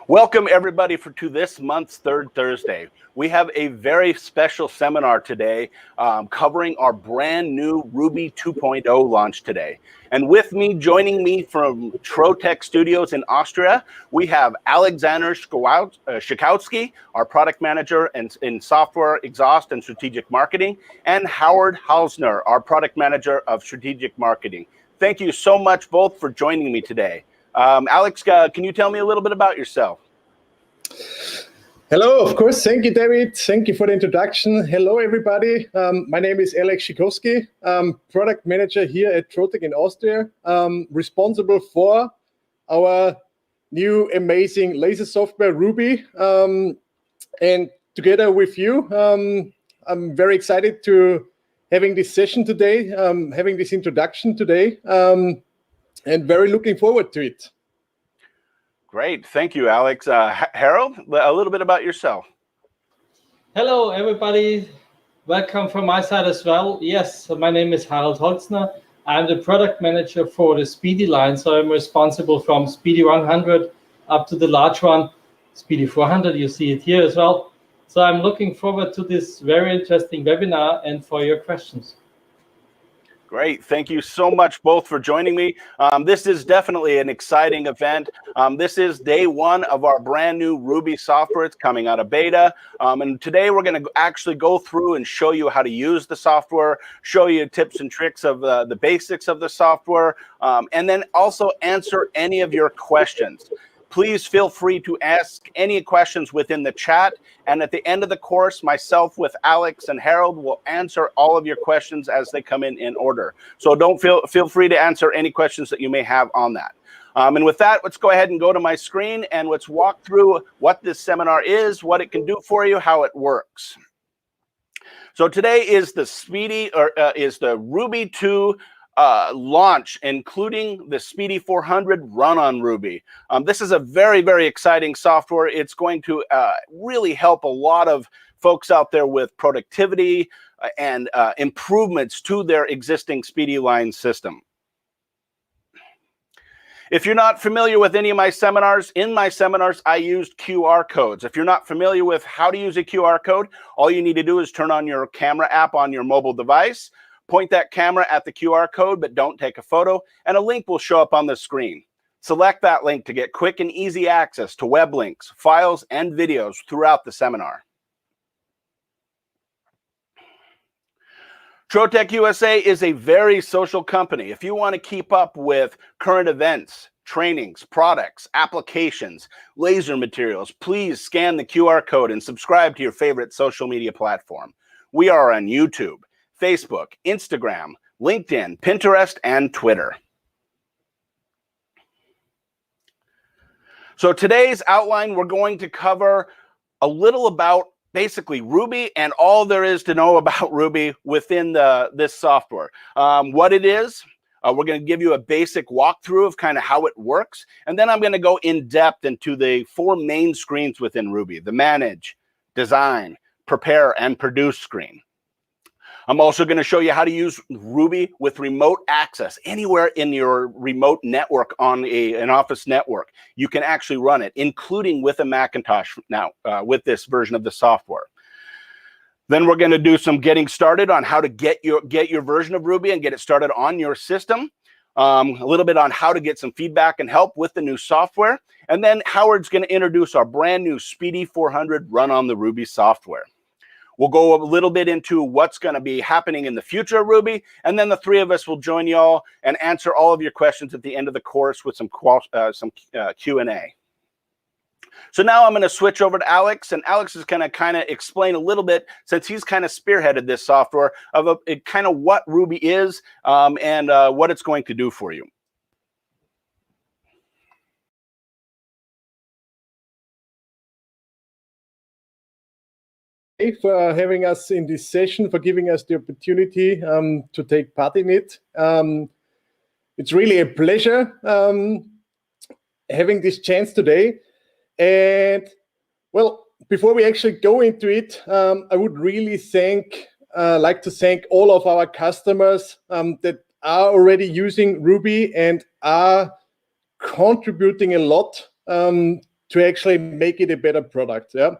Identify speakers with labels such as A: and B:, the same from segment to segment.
A: Welcome everybody to this month's Third Thursday. We have a very special seminar today covering our brand new Ruby 2.0 launch today. And with me, joining me from Trotec Studios in Austria, we have Alexander Schikowski, our product manager in software, exhaust, and strategic marketing, and Harald Holzner, our product manager of strategic marketing. Thank you so much both for joining me today. Alex, can you tell me a little bit about yourself?
B: Hello, of course. Thank you, David. Thank you for the introduction. Hello, everybody. My name is Alex Schikowski. I'm product manager here at Trotec in Austria, responsible for our new amazing laser software, Ruby. And together with you, I'm very excited to having this session today, having this introduction today, and very looking forward to it.
A: Great. Thank you, Alex. Harald, a little bit about yourself.
C: Hello, everybody. Welcome from my side as well. Yes, my name is Harald Holzner. I'm the product manager for the Speedy line. So I'm responsible from Speedy 100 up to the large one, Speedy 400. You see it here as well. So I'm looking forward to this very interesting webinar and for your questions.
A: Great. Thank you so much both for joining me. This is definitely an exciting event. This is day one of our brand new Ruby software. It's coming out of beta. And today we're going to actually go through and show you how to use the software, show you tips and tricks of the basics of the software, and then also answer any of your questions. Please feel free to ask any questions within the chat. And at the end of the course, myself with Alex and Harald will answer all of your questions as they come in order. So don't feel free to answer any questions that you may have on that. And with that, let's go ahead and go to my screen and let's walk through what this seminar is, what it can do for you, how it works. So today is the Speedy, is the Ruby 2 launch, including the Speedy 400 run on Ruby. This is a very, very exciting software. It's going to really help a lot of folks out there with productivity and improvements to their existing Speedy line system. If you're not familiar with any of my seminars, in my seminars, I used QR codes. If you're not familiar with how to use a QR code, all you need to do is turn on your camera app on your mobile device, point that camera at the QR code, but don't take a photo, and a link will show up on the screen. Select that link to get quick and easy access to web links, files, and videos throughout the seminar. Trotec USA is a very social company. If you want to keep up with current events, trainings, products, applications, laser materials, please scan the QR code and subscribe to your favorite social media platform. We are on YouTube, Facebook, Instagram, LinkedIn, Pinterest, and Twitter. So today's outline, we're going to cover a little about basically Ruby and all there is to know about Ruby within this software. What it is, we're going to give you a basic walkthrough of kind of how it works, and then I'm going to go in depth into the four main screens within Ruby: the Manage, Design, Prepare, and Produce screen. I'm also going to show you how to use Ruby with remote access. Anywhere in your remote network on an Office network, you can actually run it, including with a Macintosh now with this version of the software. Then we're going to do some getting started on how to get your version of Ruby and get it started on your system. A little bit on how to get some feedback and help with the new software. And then Howard's going to introduce our brand new Speedy 400 run on the Ruby software. We'll go a little bit into what's going to be happening in the future of Ruby, and then the three of us will join y'all and answer all of your questions at the end of the course with some Q&A. So now I'm going to switch over to Alex, and Alex is going to kind of explain a little bit, since he's kind of spearheaded this software, of kind of what Ruby is and what it's going to do for you.
B: For having us in this session, for giving us the opportunity to take part in it. It's really a pleasure having this chance today. And well, before we actually go into it, I would really like to thank all of our customers that are already using Ruby and are contributing a lot to actually make it a better product. Yeah,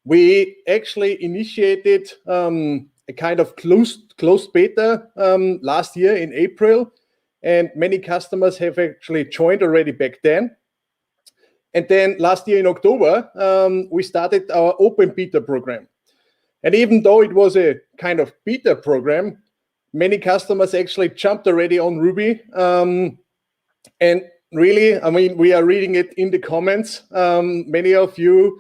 B: we actually initiated a kind of closed beta last year in April, and many customers have actually joined already back then. And then last year in October, we started our open beta program. And even though it was a kind of beta program, many customers actually jumped already on Ruby. And really, I mean, we are reading it in the comments. Many of you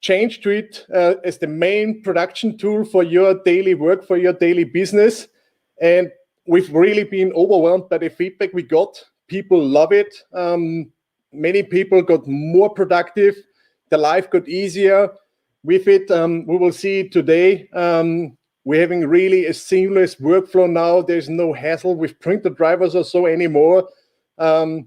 B: changed to it as the main production tool for your daily work, for your daily business. And we've really been overwhelmed by the feedback we got. People love it. Many people got more productive. Their life got easier with it. We will see today. We're having really a seamless workflow now. There's no hassle with printer drivers or so anymore. So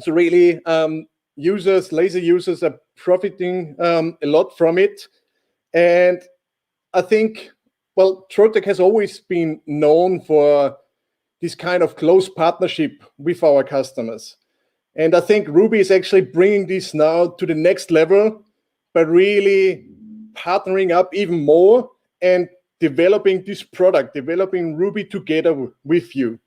B: really, laser users are profiting a lot from it. And I think, well, Trotec has always been known for this kind of close partnership with our customers. And I think Ruby is actually bringing this now to the next level by really partnering up even more and developing this product, developing Ruby together with you.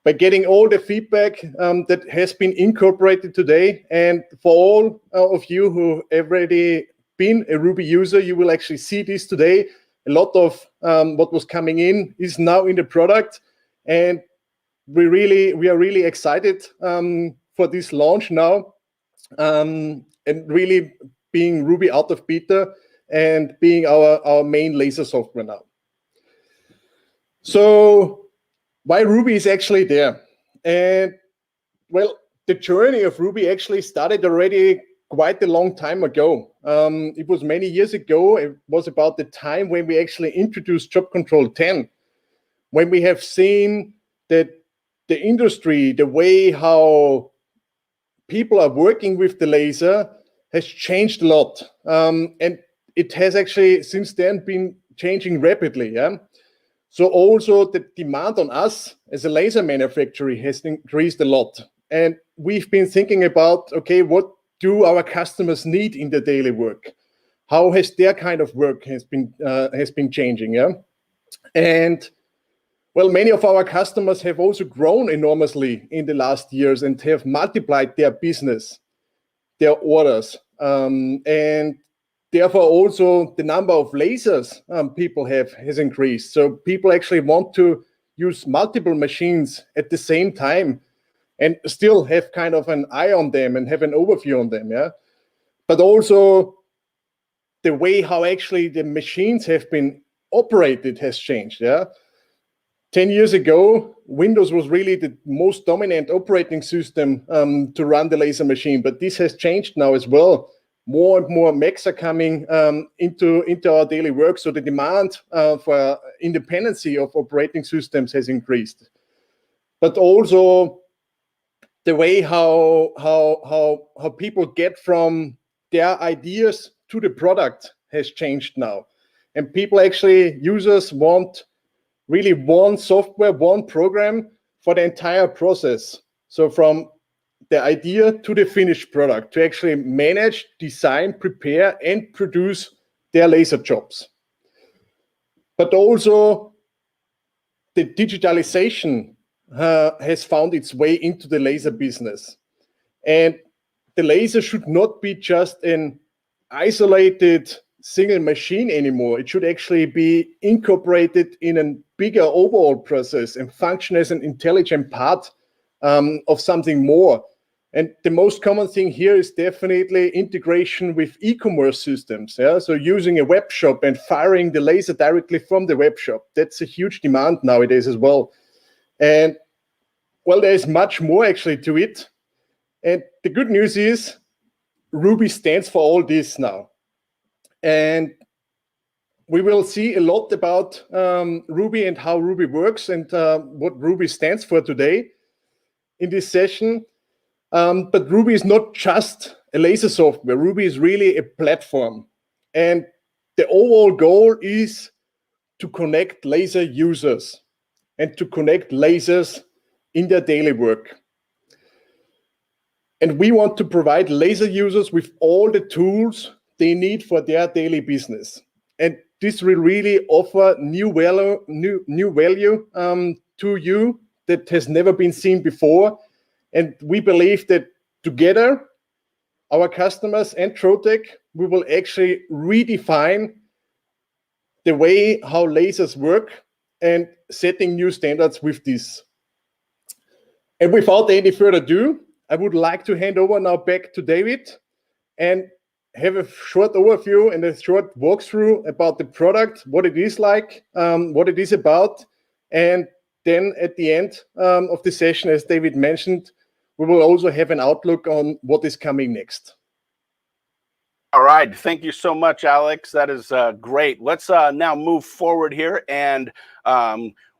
B: By getting all the feedback that has been incorporated today. And for all of you who have already been a Ruby user, you will actually see this today. A lot of what was coming in is now in the product. And we are really excited for this launch now, and really being Ruby out of beta and being our main laser software now. So why Ruby is actually there? And well, the journey of Ruby actually started already quite a long time ago. It was many years ago. It was about the time when we actually introduced Job Control 10, when we have seen that the industry, the way how people are working with the laser has changed a lot. And it has actually since then been changing rapidly. Yeah. So also the demand on us as a laser manufacturer has increased a lot. And we've been thinking about, okay, what do our customers need in their daily work? How has their kind of work has been changing? Yeah. And well, many of our customers have also grown enormously in the last years and have multiplied their business, their orders, and therefore also the number of lasers people has increased. So people actually want to use multiple machines at the same time and still have kind of an eye on them and have an overview on them. Yeah, but also the way how actually the machines have been operated has changed. Yeah. 10 years ago, Windows was really the most dominant operating system to run the laser machine, but this has changed now as well. More and more Macs are coming into our daily work, so the demand for independency of operating systems has increased. But also the way how people get from their ideas to the product has changed now, and people actually, users want really one software, one program for the entire process. So from the idea to the finished product, to actually manage, design, prepare, and produce their laser jobs. But also the digitalization has found its way into the laser business. And the laser should not be just an isolated single machine anymore. It should actually be incorporated in a bigger overall process and function as an intelligent part of something more. And the most common thing here is definitely integration with e-commerce systems. Yeah? So using a web shop and firing the laser directly from the web shop. That's a huge demand nowadays as well. And well, there's much more actually to it. And the good news is Ruby stands for all this now. And we will see a lot about Ruby and how Ruby works and what Ruby stands for today in this session. But Ruby is not just a laser software. Ruby is really a platform. And the overall goal is to connect laser users and to connect lasers in their daily work. And we want to provide laser users with all the tools they need for their daily business. And this will really offer new value to you that has never been seen before. And we believe that together, our customers and Trotec, we will actually redefine the way how lasers work and setting new standards with this. And without any further ado, I would like to hand over now back to David and have a short overview and a short walkthrough about the product, what it is like, what it is about. And then at the end of the session, as David mentioned, we will also have an outlook on what is coming next.
A: All right. Thank you so much, Alex. That is great. Let's now move forward here and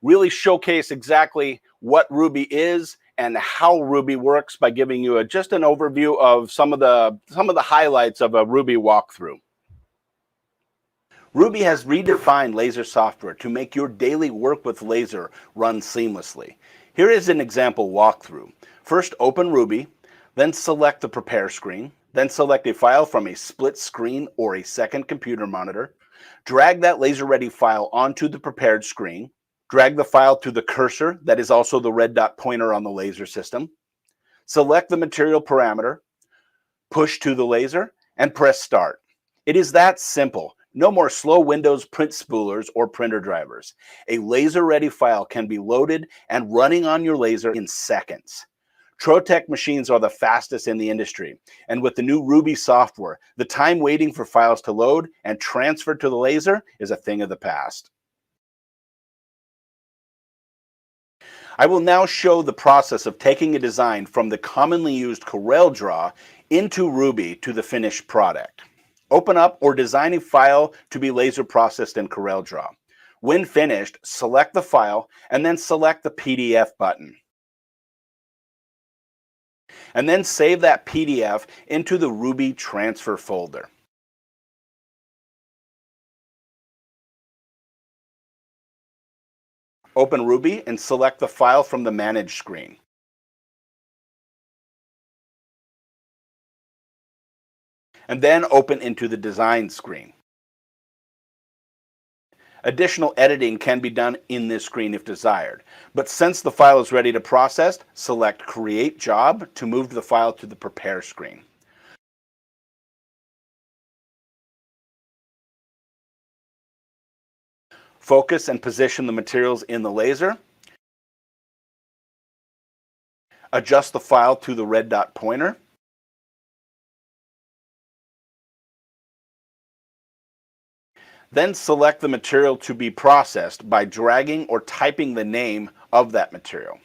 A: really showcase exactly what Ruby is and how Ruby works by giving you just an overview of some of the highlights of a Ruby walkthrough. Ruby has redefined laser software to make your daily work with laser run seamlessly. Here is an example walkthrough. First, open Ruby, then select the prepare screen, then select a file from a split screen or a second computer monitor. Drag that laser-ready file onto the prepared screen. Drag the file to the cursor, that is also the red dot pointer on the laser system. Select the material parameter, push to the laser, and press start. It is that simple. No more slow Windows print spoolers or printer drivers. A laser-ready file can be loaded and running on your laser in seconds. Trotec machines are the fastest in the industry, and with the new Ruby software, the time waiting for files to load and transfer to the laser is a thing of the past. I will now show the process of taking a design from the commonly used CorelDRAW into Ruby to the finished product. Open up or design a file to be laser processed in CorelDRAW. When finished, select the file and then select the PDF button. And then save that PDF into the Ruby transfer folder. Open Ruby and select the file from the Manage screen. And then open into the Design screen. Additional editing can be done in this screen if desired, but since the file is ready to process, select Create Job to move the file to the Prepare screen. Focus and position the materials in the laser. Adjust the file to the red dot pointer. Then select the material to be processed by dragging or typing the name of that material.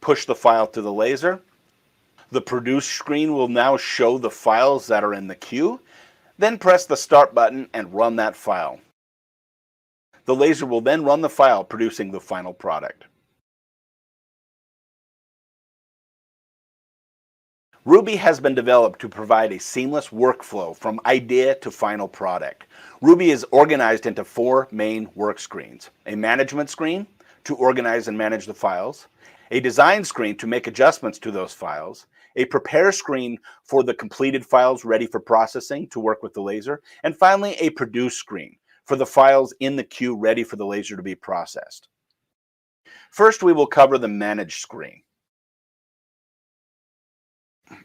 A: Push the file to the laser. The Produce screen will now show the files that are in the queue. Then press the Start button and run that file. The laser will then run the file, producing the final product. Ruby has been developed to provide a seamless workflow from idea to final product. Ruby is organized into 4 main work screens: a management screen to organize and manage the files, a design screen to make adjustments to those files, a prepare screen for the completed files ready for processing to work with the laser, and finally a produce screen for the files in the queue ready for the laser to be processed. First, we will cover the manage screen.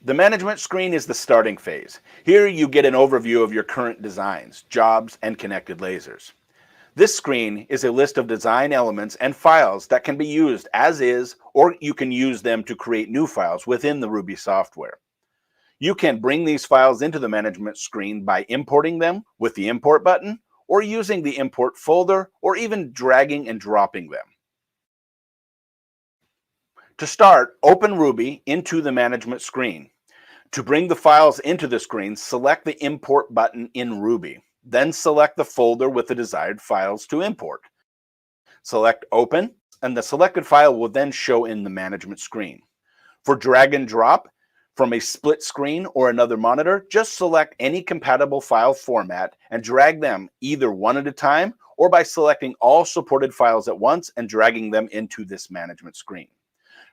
A: The management screen is the starting phase. Here you get an overview of your current designs, jobs, and connected lasers. This screen is a list of design elements and files that can be used as is, or you can use them to create new files within the Ruby software. You can bring these files into the management screen by importing them with the import button, or using the import folder, or even dragging and dropping them. To start, open Ruby into the management screen. To bring the files into the screen, select the import button in Ruby. Then select the folder with the desired files to import. Select Open, and the selected file will then show in the management screen. For drag and drop from a split screen or another monitor, just select any compatible file format and drag them either one at a time or by selecting all supported files at once and dragging them into this management screen.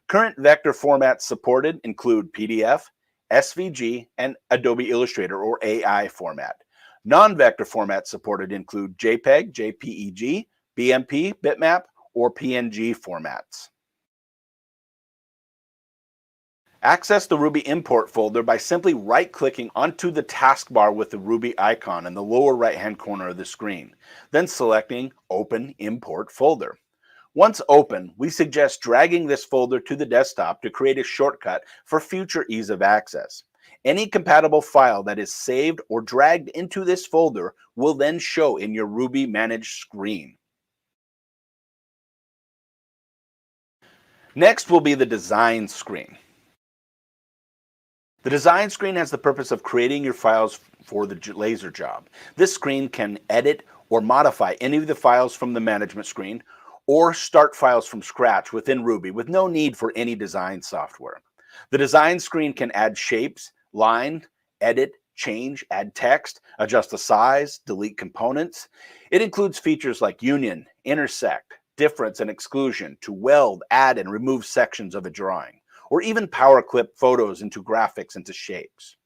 A: Current vector formats supported include PDF, SVG, and Adobe Illustrator or AI format. Non-vector formats supported include JPEG, JPEG, BMP, bitmap, or PNG formats. Access the Ruby import folder by simply right-clicking onto the taskbar with the Ruby icon in the lower right-hand corner of the screen, then selecting Open Import Folder. Once open, we suggest dragging this folder to the desktop to create a shortcut for future ease of access. Any compatible file that is saved or dragged into this folder will then show in your Ruby managed screen. Next will be the design screen. The design screen has the purpose of creating your files for the laser job. This screen can edit or modify any of the files from the management screen or start files from scratch within Ruby with no need for any design software. The design screen can add shapes, line, edit, change, add text, adjust the size, delete components. It includes features like union, intersect, difference, and exclusion to weld, add, and remove sections of a drawing, or even power clip photos into graphics into shapes.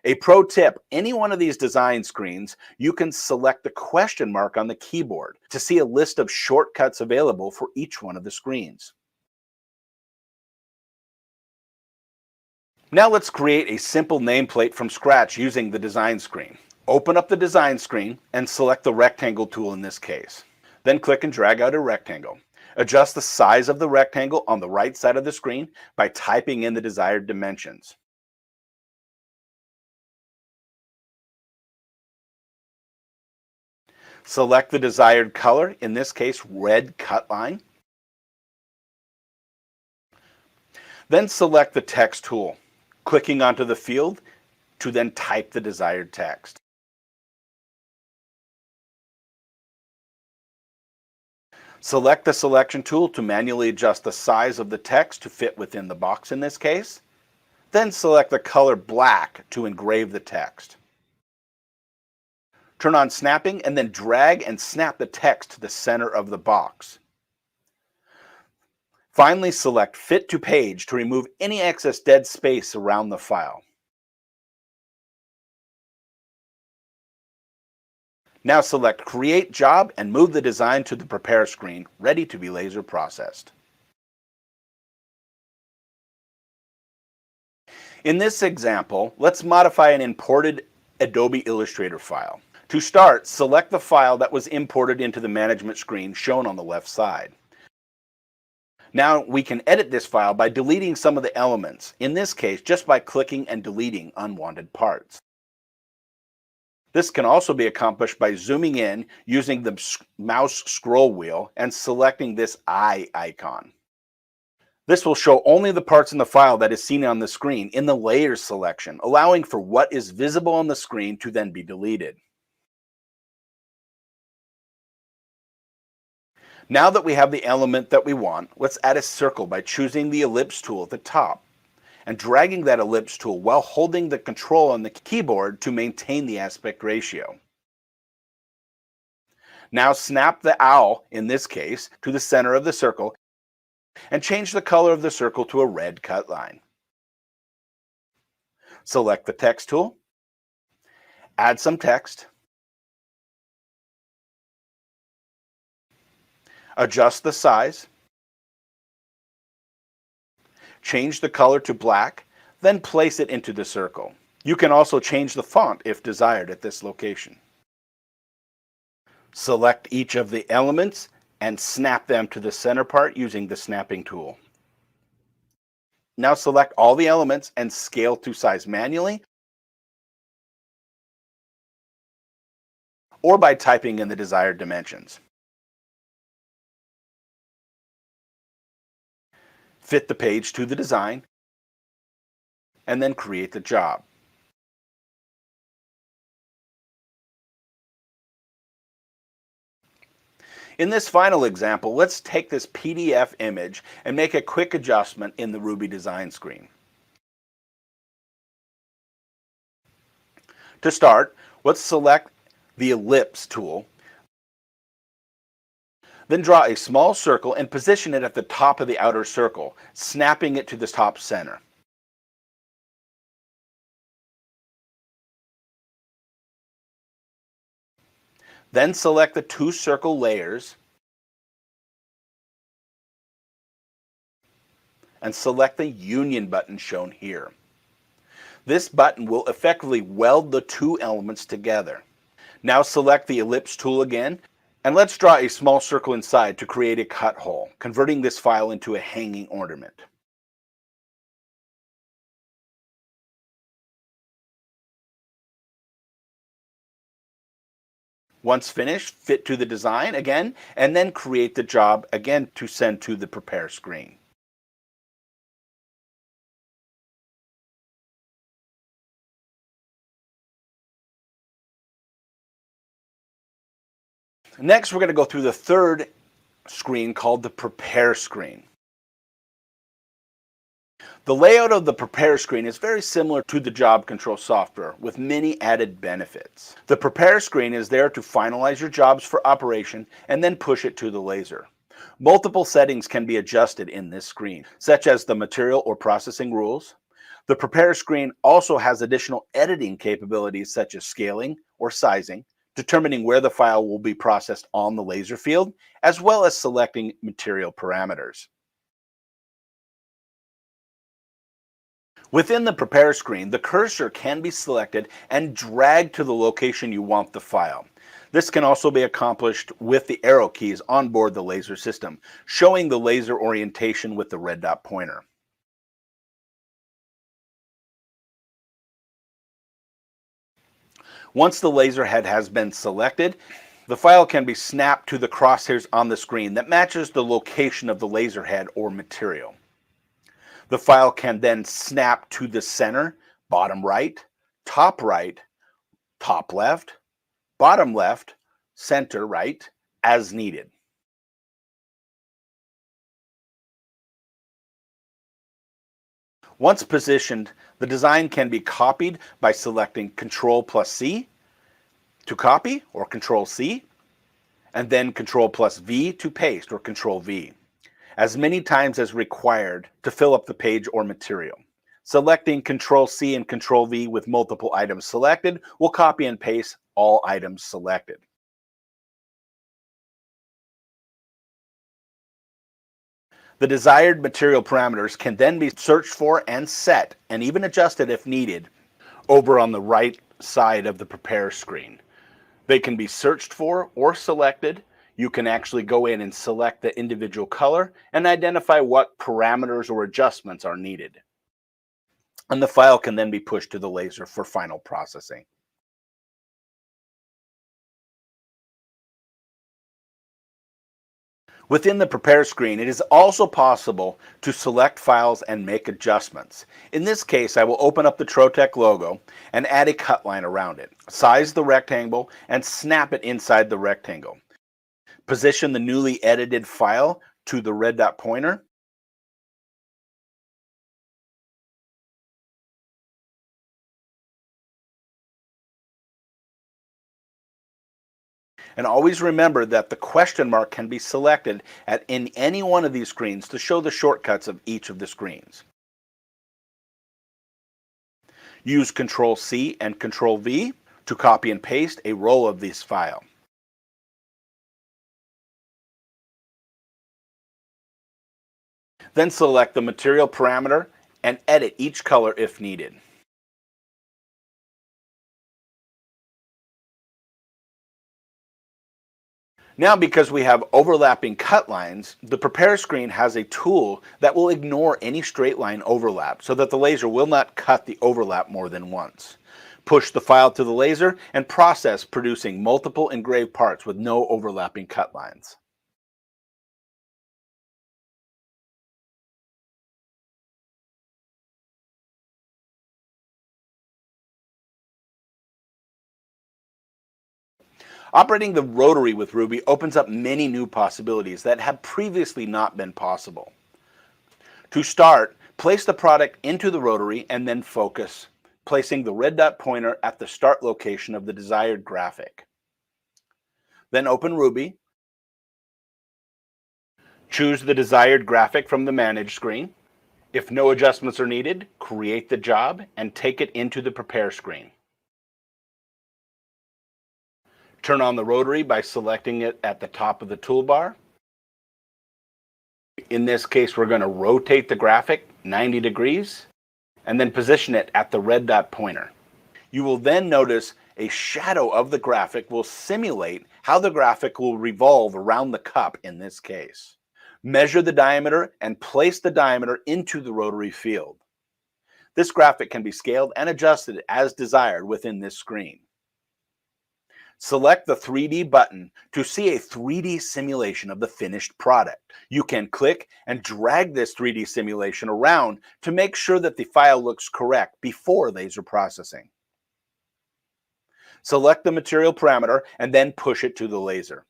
A: A pro tip, any one of these design screens, you can select the question mark on the keyboard to see a list of shortcuts available for each one of the screens. Now let's create a simple nameplate from scratch using the design screen. Open up the design screen and select the rectangle tool in this case. Then click and drag out a rectangle. Adjust the size of the rectangle on the right side of the screen by typing in the desired dimensions. Select the desired color, in this case red cut line. Then select the text tool, clicking onto the field to then type the desired text. Select the selection tool to manually adjust the size of the text to fit within the box in this case. Then select the color black to engrave the text. Turn on snapping and then drag and snap the text to the center of the box. Finally, select Fit to Page to remove any excess dead space around the file. Now select Create Job and move the design to the Prepare screen, ready to be laser processed. In this example, let's modify an imported Adobe Illustrator file. To start, select the file that was imported into the management screen shown on the left side. Now we can edit this file by deleting some of the elements, in this case just by clicking and deleting unwanted parts. This can also be accomplished by zooming in using the mouse scroll wheel and selecting this eye icon. This will show only the parts in the file that is seen on the screen in the Layers selection, allowing for what is visible on the screen to then be deleted. Now that we have the element that we want, let's add a circle by choosing the ellipse tool at the top and dragging that ellipse tool while holding the control on the keyboard to maintain the aspect ratio. Now snap the owl, in this case, to the center of the circle and change the color of the circle to a red cut line. Select the text tool, add some text, adjust the size, change the color to black, then place it into the circle. You can also change the font if desired at this location. Select each of the elements and snap them to the center part using the snapping tool. Now select all the elements and scale to size manually or by typing in the desired dimensions. Fit the page to the design, and then create the job. In this final example, let's take this PDF image and make a quick adjustment in the Ruby design screen. To start, let's select the ellipse tool, Then draw a small circle and position it at the top of the outer circle, snapping it to the top center. Then select the two circle layers and select the Union button shown here. This button will effectively weld the two elements together. Now select the ellipse tool again, and let's draw a small circle inside to create a cut hole, converting this file into a hanging ornament. Once finished, fit to the design again, and then create the job again to send to the prepare screen. Next, we're going to go through the third screen called the prepare screen. The layout of the prepare screen is very similar to the job control software with many added benefits. The prepare screen is there to finalize your jobs for operation and then push it to the laser. Multiple settings can be adjusted in this screen, such as the material or processing rules. The prepare screen also has additional editing capabilities such as scaling or sizing, determining where the file will be processed on the laser field, as well as selecting material parameters. Within the prepare screen, the cursor can be selected and dragged to the location you want the file. This can also be accomplished with the arrow keys on board the laser system, showing the laser orientation with the red dot pointer. Once the laser head has been selected, the file can be snapped to the crosshairs on the screen that matches the location of the laser head or material. The file can then snap to the center, bottom right, top left, bottom left, center right, as needed. Once positioned, the design can be copied by selecting Ctrl+C to copy, or Ctrl+C, and then Ctrl+V to paste, or Ctrl+V, as many times as required to fill up the page or material. Selecting Ctrl+C and Ctrl+V with multiple items selected will copy and paste all items selected. The desired material parameters can then be searched for and set, and even adjusted if needed, over on the right side of the prepare screen. They can be searched for or selected. You can actually go in and select the individual color and identify what parameters or adjustments are needed. And the file can then be pushed to the laser for final processing. Within the prepare screen, it is also possible to select files and make adjustments. In this case, I will open up the Trotec logo and add a cut line around it. Size the rectangle and snap it inside the rectangle. Position the newly edited file to the red dot pointer. And always remember that the question mark can be selected in any one of these screens to show the shortcuts of each of the screens. Use Ctrl+C and Ctrl+V to copy and paste a row of this file. Then select the material parameter and edit each color if needed. Now, because we have overlapping cut lines, the prepare screen has a tool that will ignore any straight line overlap so that the laser will not cut the overlap more than once. Push the file to the laser and process, producing multiple engraved parts with no overlapping cut lines. Operating the rotary with Ruby opens up many new possibilities that have previously not been possible. To start, place the product into the rotary and then focus, placing the red dot pointer at the start location of the desired graphic. Then open Ruby Choose the desired graphic from the Manage screen. If no adjustments are needed, create the job and take it into the Prepare screen. Turn on the rotary by selecting it at the top of the toolbar. In this case, we're going to rotate the graphic 90 degrees and then position it at the red dot pointer. You will then notice a shadow of the graphic will simulate how the graphic will revolve around the cup in this case. Measure the diameter and place the diameter into the rotary field. This graphic can be scaled and adjusted as desired within this screen. Select the 3D button to see a 3D simulation of the finished product. You can click and drag this 3D simulation around to make sure that the file looks correct before laser processing. Select the material parameter and then push it to the laser.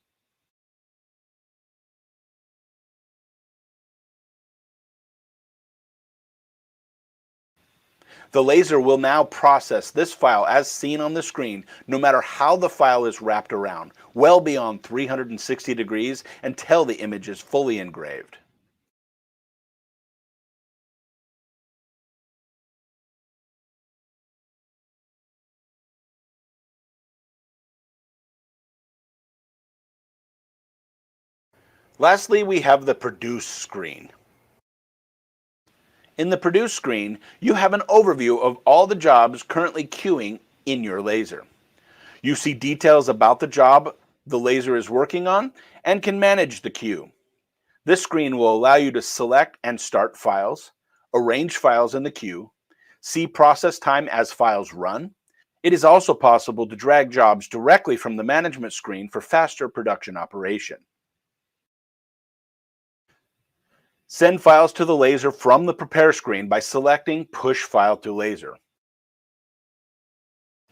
A: The laser will now process this file as seen on the screen, no matter how the file is wrapped around, well beyond 360 degrees until the image is fully engraved. Lastly, we have the Produce screen. In the Produce screen, you have an overview of all the jobs currently queuing in your laser. You see details about the job the laser is working on and can manage the queue. This screen will allow you to select and start files, arrange files in the queue, see process time as files run. It is also possible to drag jobs directly from the management screen for faster production operation. Send files to the laser from the Prepare screen by selecting Push File to Laser,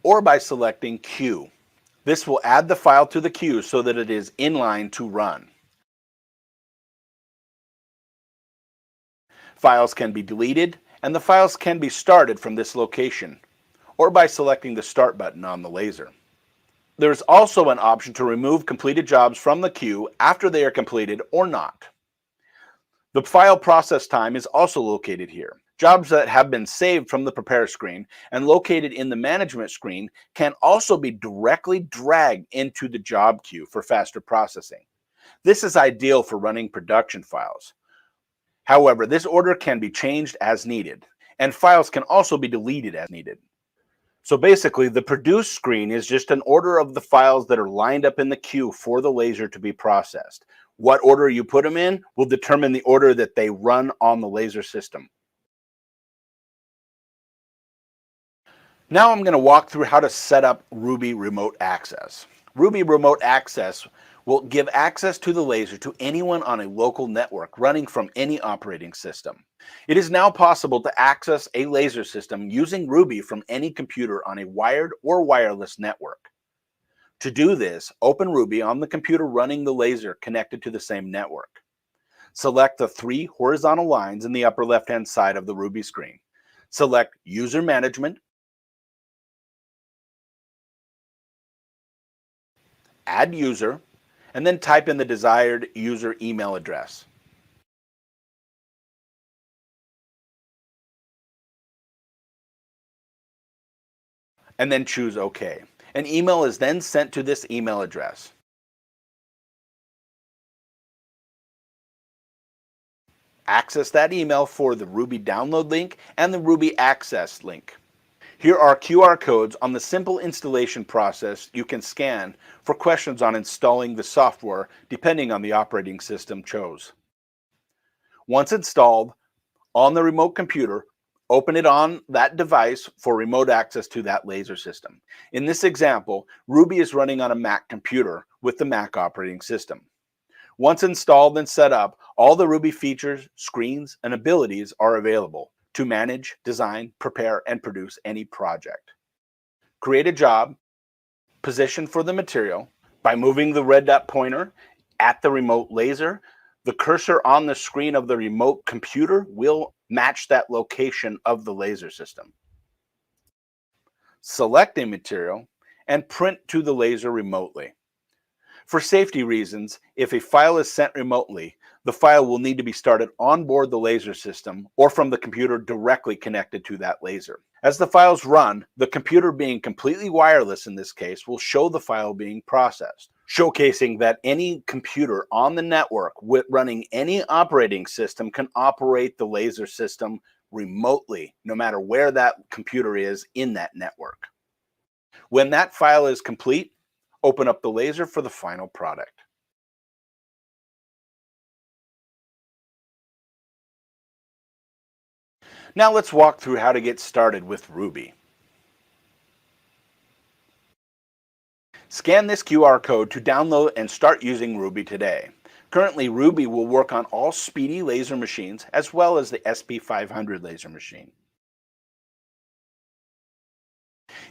A: or by selecting Queue. This will add the file to the queue so that it is in line to run. Files can be deleted, and the files can be started from this location, or by selecting the Start button on the laser. There is also an option to remove completed jobs from the queue after they are completed or not. The file process time is also located here. Jobs that have been saved from the Prepare screen and located in the Management screen can also be directly dragged into the job queue for faster processing. This is ideal for running production files. However, this order can be changed as needed, and files can also be deleted as needed. So basically, the Produce screen is just an order of the files that are lined up in the queue for the laser to be processed. What order you put them in will determine the order that they run on the laser system. Now I'm going to walk through how to set up Ruby Remote Access. Ruby Remote Access will give access to the laser to anyone on a local network running from any operating system. It is now possible to access a laser system using Ruby from any computer on a wired or wireless network. To do this, open Ruby on the computer running the laser connected to the same network. Select the 3 horizontal lines in the upper left-hand side of the Ruby screen. Select User Management, Add User, and then type in the desired user email address. And then choose OK. An email is then sent to this email address. Access that email for the Ruby download link and the Ruby access link. Here are QR codes on the simple installation process you can scan for questions on installing the software depending on the operating system chose. Once installed on the remote computer, open it on that device for remote access to that laser system. In this example, Ruby is running on a Mac computer with the Mac operating system. Once installed and set up, all the Ruby features, screens, and abilities are available to manage, design, prepare, and produce any project. Create a job, position for the material by moving the red dot pointer at the remote laser. The cursor on the screen of the remote computer will match that location of the laser system. Select a material and print to the laser remotely. For safety reasons, if a file is sent remotely, the file will need to be started on board the laser system or from the computer directly connected to that laser. As the files run, the computer, being completely wireless in this case, will show the file being processed, showcasing that any computer on the network running any operating system can operate the laser system remotely, no matter where that computer is in that network. When that file is complete, open up the laser for the final product. Now let's walk through how to get started with Ruby. Scan this QR code to download and start using Ruby today. Currently, Ruby will work on all Speedy laser machines as well as the SP500 laser machine.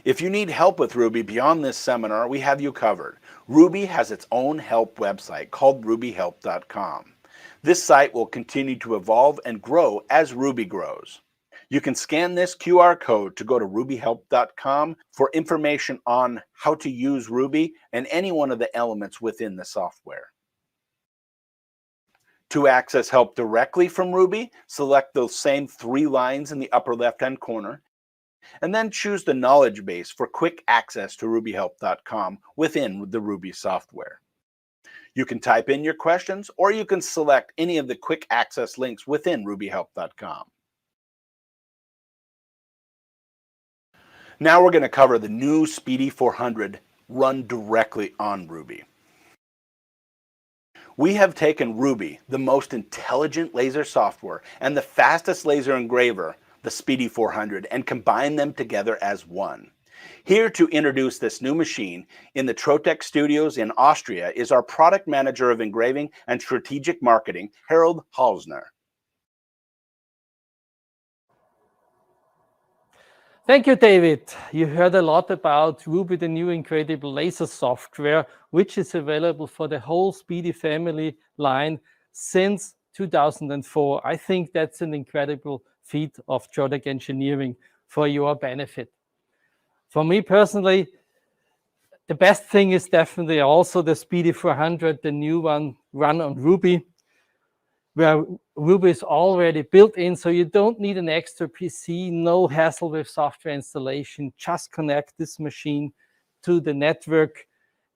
A: If you need help with Ruby beyond this seminar, we have you covered. Ruby has its own help website called rubyhelp.com. This site will continue to evolve and grow as Ruby grows. You can scan this QR code to go to rubyhelp.com for information on how to use Ruby and any one of the elements within the software. To access help directly from Ruby, select those same 3 lines in the upper left-hand corner, and then choose the knowledge base for quick access to rubyhelp.com within the Ruby software. You can type in your questions, or you can select any of the quick access links within rubyhelp.com. Now we're going to cover the new Speedy 400 run directly on Ruby. We have taken Ruby, the most intelligent laser software and the fastest laser engraver, the Speedy 400, and combined them together as one. Here to introduce this new machine in the Trotec studios in Austria is our product manager of engraving and strategic marketing, Harald Holzner.
C: Thank you, David. You heard a lot about Ruby, the new incredible laser software, which is available for the whole Speedy family line since 2004. I think that's an incredible feat of Trotec engineering for your benefit. For me personally, the best thing is definitely also the Speedy 400, the new one run on Ruby, where Ruby is already built in, so you don't need an extra PC, no hassle with software installation. Just connect this machine to the network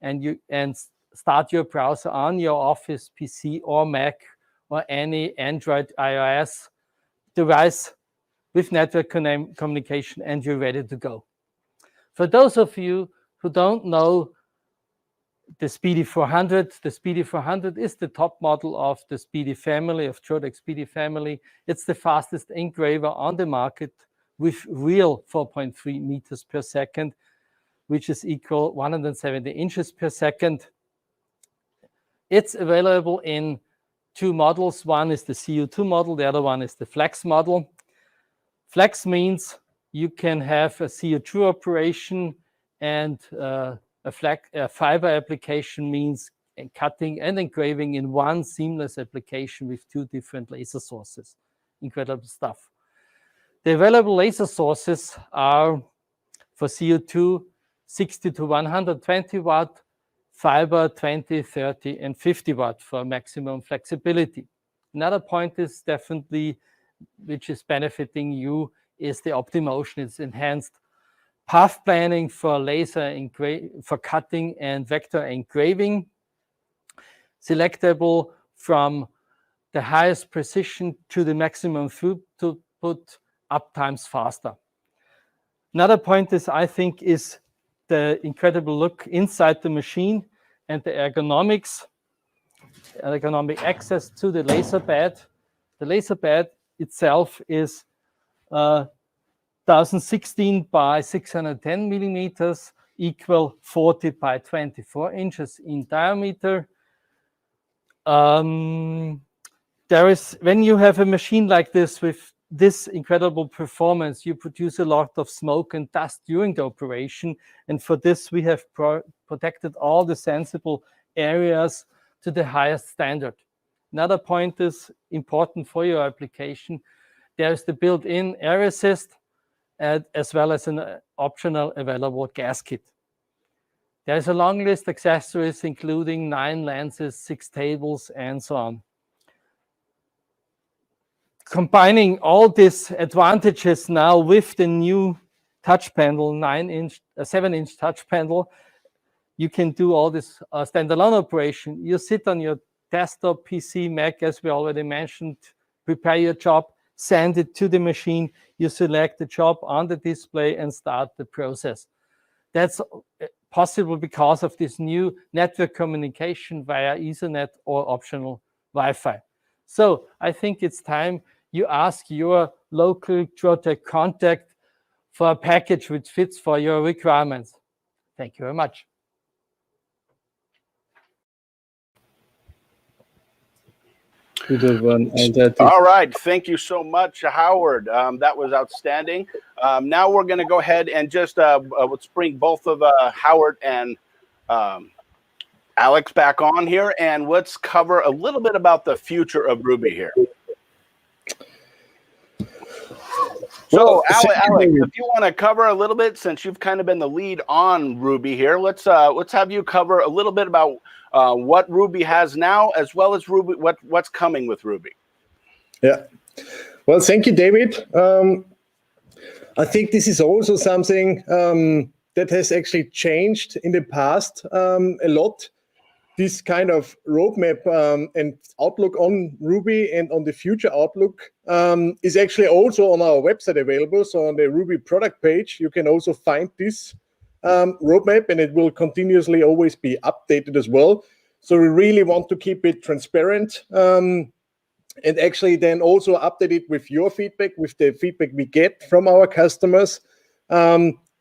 C: and start your browser on your Office PC or Mac or any Android iOS device with network communication, and you're ready to go. For those of you who don't know the Speedy 400 is the top model of the Speedy family, of Trotec Speedy family. It's the fastest engraver on the market with real 4.3 meters per second, which is equal 170 inches per second. It's available in 2 models. One is the CO2 model, the other one is the Flex model. Flex means you can have a CO2 operation, and a fiber application means cutting and engraving in one seamless application with 2 different laser sources. Incredible stuff. The available laser sources are for CO2 60 to 120 watt, fiber 20, 30, and 50 watt for maximum flexibility. Another point is definitely, which is benefiting you, is the OptiMotion. It's enhanced path planning for for cutting and vector engraving, selectable from the highest precision to the maximum throughput up times faster. Another point is, I think, is the incredible look inside the machine and the ergonomic access to the laser bed. The laser bed itself is 1016 by 610 millimeters, equal 40 by 24 inches in diameter. When you have a machine like this with this incredible performance, you produce a lot of smoke and dust during the operation. And for this, we have protected all the sensible areas to the highest standard. Another point is important for your application. There's the built-in air assist, as well as an optional available gas kit. There's a long list of accessories, including 9 lenses, 6 tables, and so on. combining all these advantages now with the new touch panel, 7-inch touch panel, you can do all this standalone operation. You sit on your desktop, PC, Mac, as we already mentioned, prepare your job, send it to the machine, you select the job on the display and start the process. That's possible because of this new network communication via Ethernet or optional Wi-Fi. So I think it's time you ask your local Trotec contact for a package which fits for your requirements. Thank you very much.
A: All right, thank you so much, Howard. That was outstanding. Now we're going to go ahead and just let's bring both of Howard and Alex back on here, and let's cover a little bit about the future of Ruby here. So, Alex, if you want to cover a little bit, since you've kind of been the lead on Ruby here, let's have you cover a little bit about what Ruby has now, as well as Ruby what's coming with Ruby.
B: Yeah. Well, thank you, David. I think this is also something that has actually changed in the past a lot. This kind of roadmap and outlook on Ruby and on the future outlook is actually also on our website available. So on the Ruby product page, you can also find this roadmap, and it will continuously always be updated as well. So we really want to keep it transparent and actually then also update it with your feedback, with the feedback we get from our customers,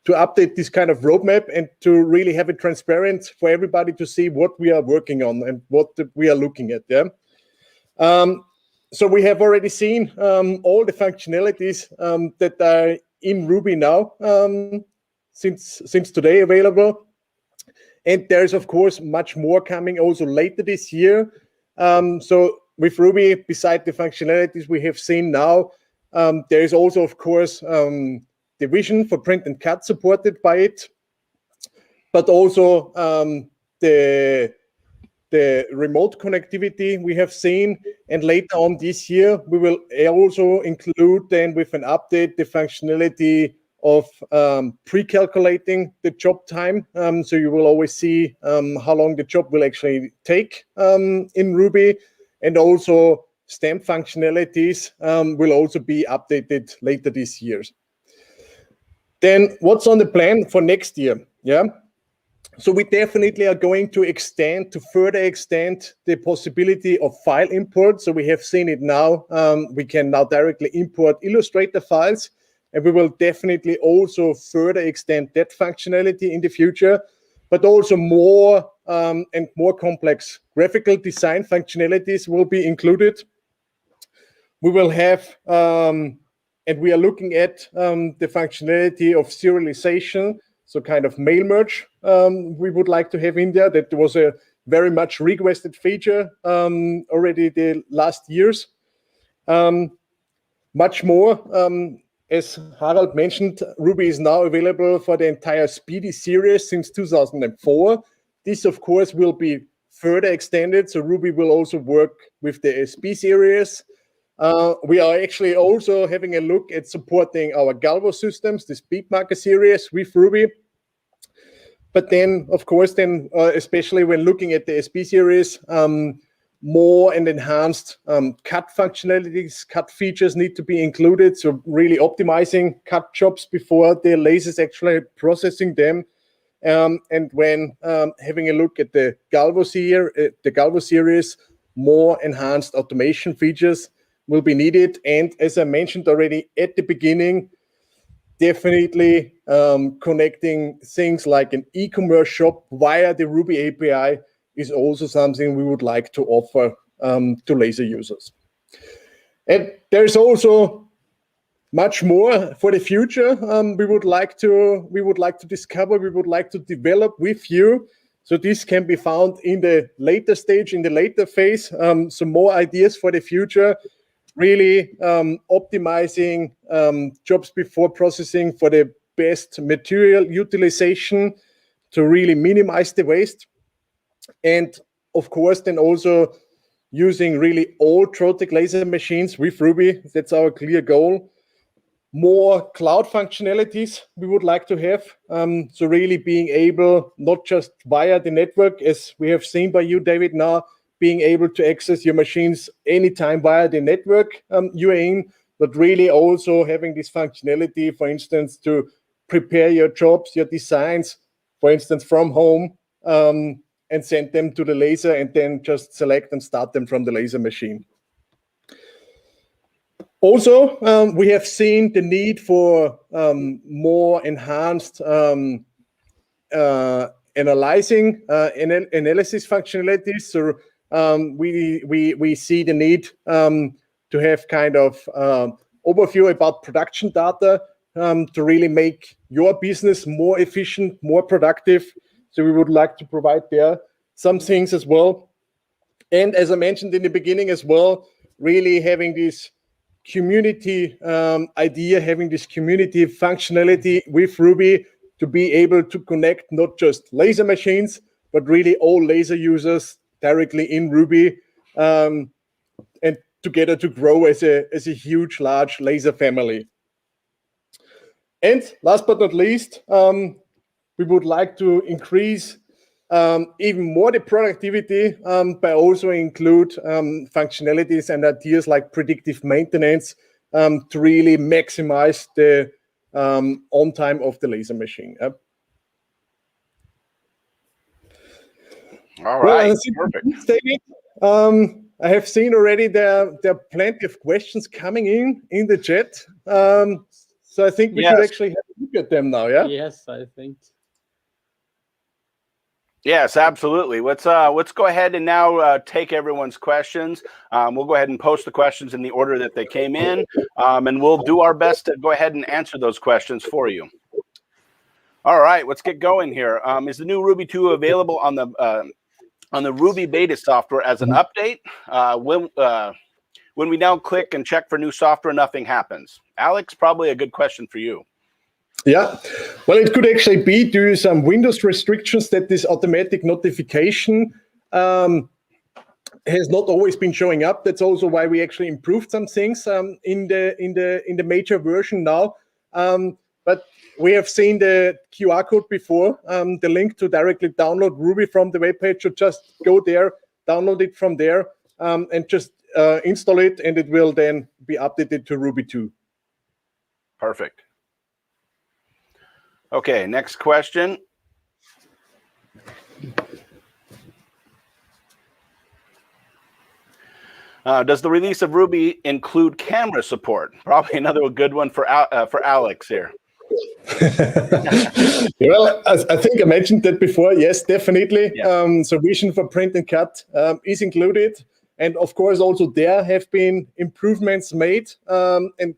B: to update this kind of roadmap and to really have it transparent for everybody to see what we are working on and what we are looking at. Yeah. So we have already seen all the functionalities that are in Ruby now since today available. And there's, of course, much more coming also later this year. So with Ruby, beside the functionalities we have seen now, there is also, of course, the vision for print and cut supported by it, but also the remote connectivity we have seen. And later on this year, we will also include then with an update the functionality of pre-calculating the job time. So you will always see how long the job will actually take in Ruby. And also stamp functionalities will also be updated later this year. Then what's on the plan for next year? Yeah. So we definitely are going to further extend the possibility of file import. So we have seen it now. We can now directly import Illustrator files, and we will definitely also further extend that functionality in the future, but also more and more complex graphical design functionalities will be included. We will have and we are looking at the functionality of serialization, so kind of mail merge we would like to have in there. That was a very much requested feature already the last years. Much more, as Harald mentioned, Ruby is now available for the entire Speedy series since 2004. This, of course, will be further extended, so Ruby will also work with the SP series. We are actually also having a look at supporting our Galvo systems, the speed marker series with Ruby. But then, of course, especially when looking at the SP series, more and enhanced cut functionalities, cut features need to be included. So really optimizing cut jobs before the lasers actually processing them. And when having a look at the Galvo series, more enhanced automation features will be needed. And as I mentioned already at the beginning, definitely connecting things like an e-commerce shop via the Ruby API is also something we would like to offer to laser users. And there's also much more for the future we would like to discover, we would like to develop with you. So this can be found in the later stage, in the later phase. Some more ideas for the future, really optimizing jobs before processing for the best material utilization to really minimize the waste. And of course, then also using really old Trotec laser machines with Ruby. That's our clear goal. More cloud functionalities we would like to have. So really being able, not just via the network, as we have seen by you, David, now being able to access your machines anytime via the network you are in, but really also having this functionality, for instance, to prepare your jobs, your designs, for instance, from home, and send them to the laser and then just select and start them from the laser machine. Also, we have seen the need for more enhanced analysis functionalities. So we see the need to have kind of overview about production data to really make your business more efficient, more productive. So we would like to provide there some things as well. And as I mentioned in the beginning as well, really having this community idea, having this community functionality with Ruby to be able to connect not just laser machines, but really all laser users directly in Ruby, and together to grow as a huge, large laser family. And last but not least, we would like to increase even more the productivity by also include functionalities and ideas like predictive maintenance to really maximize the on time of the laser machine.
A: All right,
B: perfect. David, I have seen already there are plenty of questions coming in the chat. So I think we should actually have a look at them now, yeah?
C: Yes, I think.
A: Yes, absolutely. Let's go ahead and now take everyone's questions. We'll go ahead and post the questions in the order that they came in, and we'll do our best to go ahead and answer those questions for you. All right, let's get going here. Is the new Ruby 2 available on the Ruby beta software as an update? When we now click and check for new software, nothing happens. Alex, probably a good question for you.
B: Yeah, well, it could actually be due to some Windows restrictions that this automatic notification has not always been showing up. That's also why we actually improved some things in the major version now. But we have seen the QR code before, the link to directly download Ruby from the webpage. So just go there, download it from there, and just install it, and it will then be updated to Ruby 2.
A: Perfect. Okay, next question. Does the release of Ruby include camera support? Probably another good one for Alex here.
B: Well, I think I mentioned that before. Yes, definitely.
A: Yeah.
B: So Vision for Print and Cut is included. And of course, also there have been improvements made. And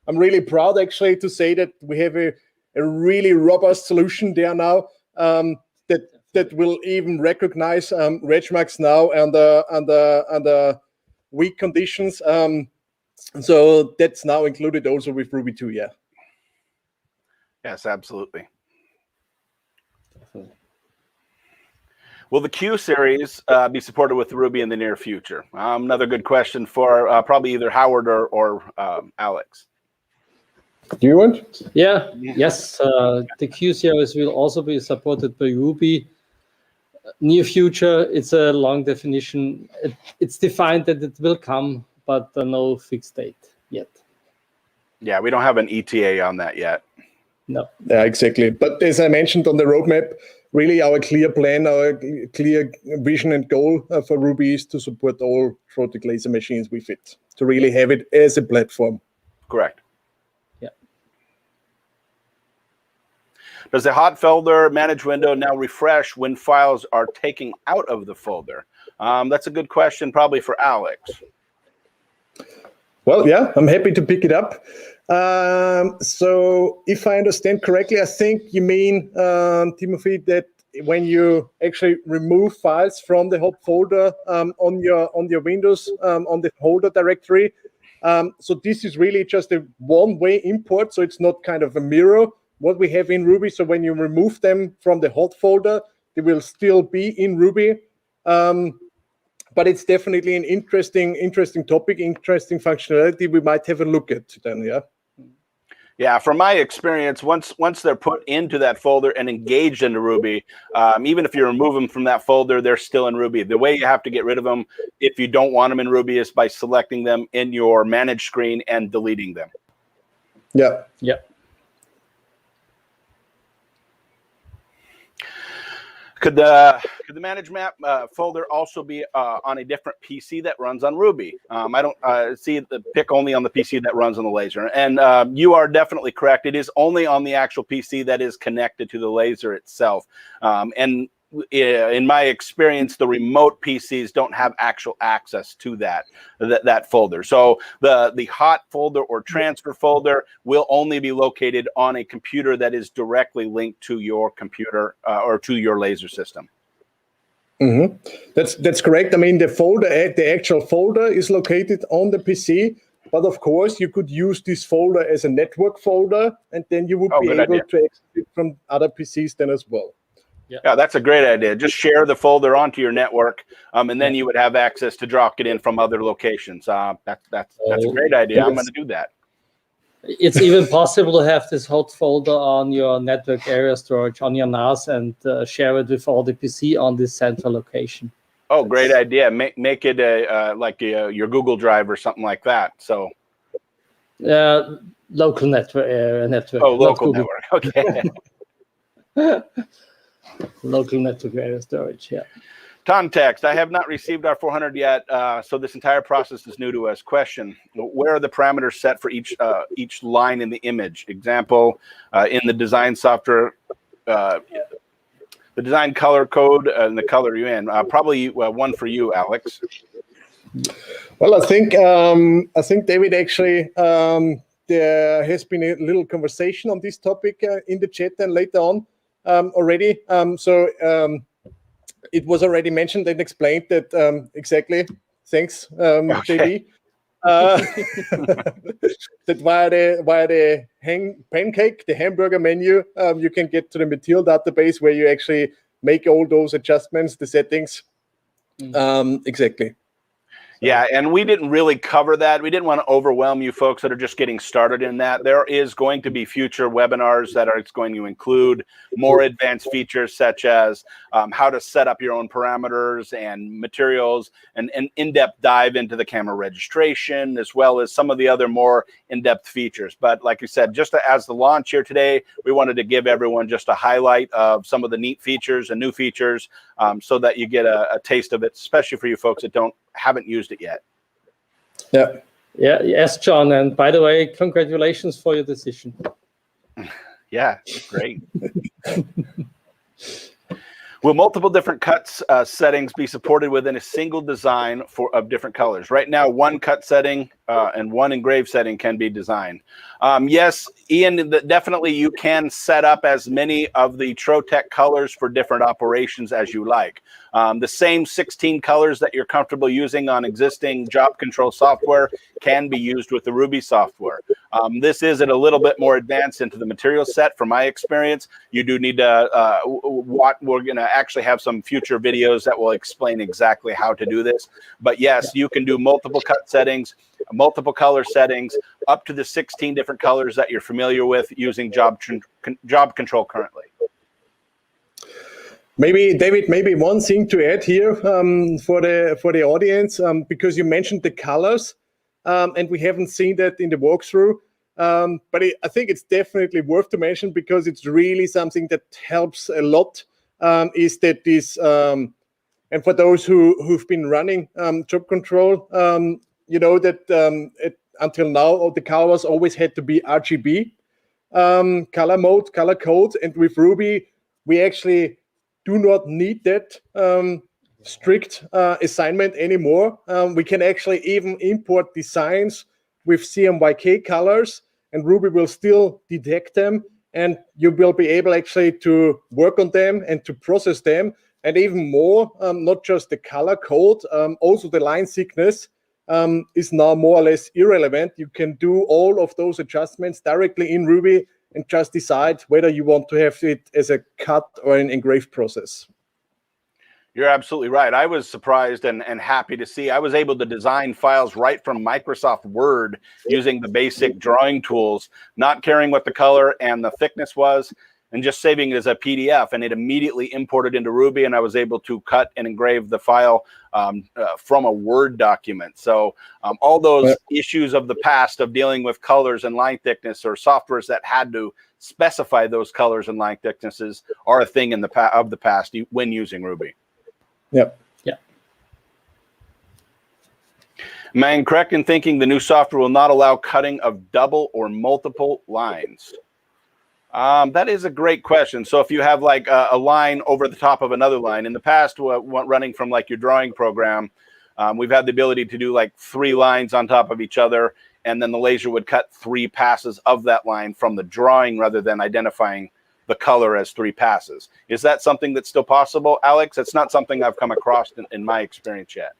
B: I'm really proud actually to say that we have a really robust solution there now that will even recognize reg marks now under weak conditions. So that's now included also with Ruby 2, yeah.
A: Yes, absolutely. Will the Q series be supported with Ruby in the near future? Another good question for probably either Howard or Alex.
B: Do you want?
C: Yeah. Yes. The Q series will also be supported by Ruby. Near future, it's a long definition. It's defined that it will come, but no fixed date yet.
A: Yeah, we don't have an ETA on that yet.
C: No.
B: Yeah, exactly. But as I mentioned on the roadmap, really our clear plan, our clear vision and goal for Ruby is to support all Trotec laser machines with it, to really have it as a platform.
A: Correct.
C: Yeah.
A: Does the hot folder manage window now refresh when files are taken out of the folder? That's a good question, probably for Alex.
B: Well, yeah, I'm happy to pick it up. So if I understand correctly, I think you mean, Timothy, that when you actually remove files from the hot folder on your Windows, on the folder directory, so this is really just a one-way import, so it's not kind of a mirror what we have in Ruby. So when you remove them from the hot folder, they will still be in Ruby. but it's definitely an interesting topic, interesting functionality. We might have a look at then, yeah.
A: Yeah, from my experience, once they're put into that folder and engaged into Ruby, even if you remove them from that folder, they're still in Ruby. The way you have to get rid of them, if you don't want them in Ruby, is by selecting them in your manage screen and deleting them.
B: Yeah.
C: Yeah.
A: Could the manage map folder also be on a different PC that runs on Ruby? I don't see the pick only on the PC that runs on the laser. And you are definitely correct. It is only on the actual PC that is connected to the laser itself. And in my experience, the remote PCs don't have actual access to that folder. So the hot folder or transfer folder will only be located on a computer that is directly linked to your computer or to your laser system.
B: Mm-hmm. That's correct. I mean, the actual folder is located on the PC, but of course you could use this folder as a network folder, and then you would be able to access it from other PCs then as well.
A: Yeah, that's a great idea. Just share the folder onto your network, and then you would have access to drop it in from other locations. That's a great idea. I'm going to do that.
C: It's even possible to have this hot folder on your network area storage on your NAS and share it with all the PC on this central location.
A: Oh, great idea. Make it like your Google Drive or something like that. So
C: local network.
A: Oh, local network. Okay.
C: Local network area storage, yeah.
A: Context, I have not received our 400 yet, so this entire process is new to us. Question, where are the parameters set for each line in the image? Example, in the design software, the design color code and the color you're in. Probably one for you, Alex.
B: Well, I think David, actually, there has been a little conversation on this topic in the chat and later on. Already, it was already mentioned and explained that exactly. Thanks, JD. That via the pancake, the hamburger menu, you can get to the material database where you actually make all those adjustments, the settings. Exactly.
A: Yeah, and we didn't really cover that. We didn't want to overwhelm you folks that are just getting started in that. There is going to be future webinars that are going to include more advanced features such as how to set up your own parameters and materials, and an in-depth dive into the camera registration, as well as some of the other more in-depth features. But like you said, just as the launch here today, we wanted to give everyone just a highlight of some of the neat features and new features so that you get a taste of it, especially for you folks that haven't used it yet.
B: Yeah.
C: Yes, John. And by the way, congratulations for your decision.
A: Yeah, great. Will multiple different cuts settings be supported within a single design of different colors? Right now, one cut setting and one engrave setting can be designed. Yes, Ian, definitely you can set up as many of the Trotec colors for different operations as you like. The same 16 colors that you're comfortable using on existing job control software can be used with the Ruby software. This is a little bit more advanced into the material set. From my experience, you do need to we're going to actually have some future videos that will explain exactly how to do this. But yes, you can do multiple cut settings, multiple color settings, up to the 16 different colors that you're familiar with using job control currently.
B: Maybe, David, maybe one thing to add here for the audience, because you mentioned the colors, and we haven't seen that in the walkthrough. But I think it's definitely worth to mention because it's really something that helps a lot. Is that this, and for those who've been running job control, you know that until now the colors always had to be RGB color mode, color code, and with Ruby we actually do not need that strict assignment anymore. We can actually even import designs with CMYK colors, and Ruby will still detect them, and you will be able actually to work on them and to process them. And even more, not just the color code, also the line thickness is now more or less irrelevant. You can do all of those adjustments directly in Ruby and just decide whether you want to have it as a cut or an engraved process.
A: You're absolutely right. I was surprised and happy to see I was able to design files right from Microsoft Word using the basic drawing tools, not caring what the color and the thickness was, and just saving it as a PDF. And it immediately imported into Ruby, and I was able to cut and engrave the file from a Word document. So all those issues of the past of dealing with colors and line thickness, or softwares that had to specify those colors and line thicknesses, are a thing in the past when using Ruby.
B: Yep.
C: Yeah.
A: Am I correct in thinking the new software will not allow cutting of double or multiple lines? That is a great question. So if you have like a line over the top of another line, in the past, running from like your drawing program, we've had the ability to do like 3 lines on top of each other, and then the laser would cut 3 passes of that line from the drawing rather than identifying the color as 3 passes. Is that something that's still possible, Alex? It's not something I've come across in my experience yet.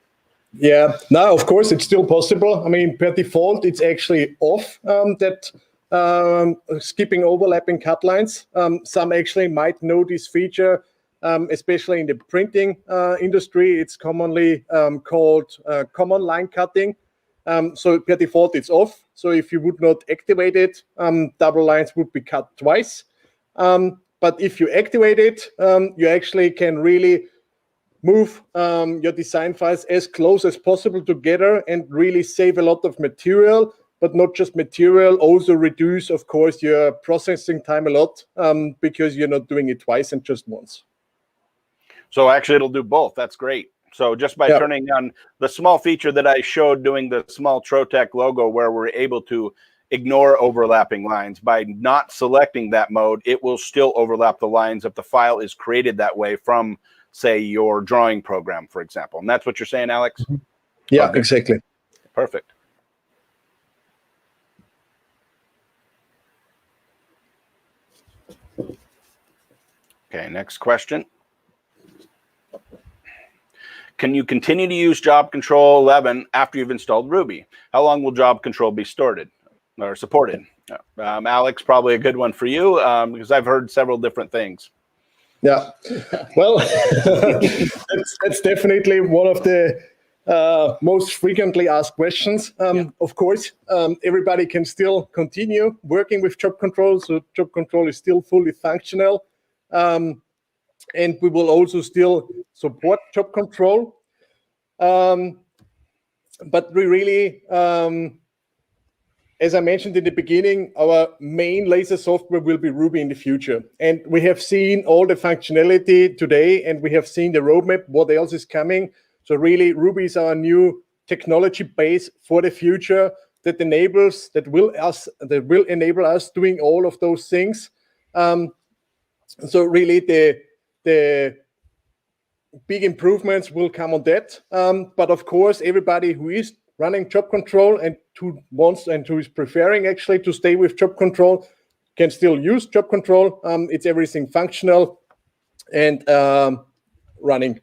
B: Yeah, no, of course, it's still possible. I mean, per default, it's actually off, that skipping overlapping cut lines. Some actually might know this feature, especially in the printing industry. It's commonly called common line cutting. So per default, it's off. So if you would not activate it, double lines would be cut twice. But if you activate it, you actually can really move your design files as close as possible together and really save a lot of material, but not just material, also reduce, of course, your processing time a lot, because you're not doing it twice and just once.
A: So actually it'll do both. That's great. So just by turning on the small feature that I showed doing the small Trotec logo, where we're able to ignore overlapping lines, by not selecting that mode, it will still overlap the lines if the file is created that way from, say, your drawing program, for example. And that's what you're saying, Alex?
B: Mm-hmm. Yeah,
A: okay.
B: Exactly.
A: Perfect. Okay, next question. Can you continue to use Job Control 11 after you've installed Ruby? How long will Job Control be supported? Alex, probably a good one for you, because I've heard several different things.
B: Yeah, well, that's definitely one of the most frequently asked questions. Of course, everybody can still continue working with Job Control, so Job Control is still fully functional. And we will also still support Job Control. But we really, as I mentioned in the beginning, our main laser software will be Ruby in the future. And we have seen all the functionality today, and we have seen the roadmap, what else is coming. So really, Ruby is our new technology base for the future that will enable us doing all of those things. So really, the big improvements will come on that. But of course, everybody who is running Job Control and who wants and who is preferring actually to stay with Job Control can still use Job Control. It's everything functional and running.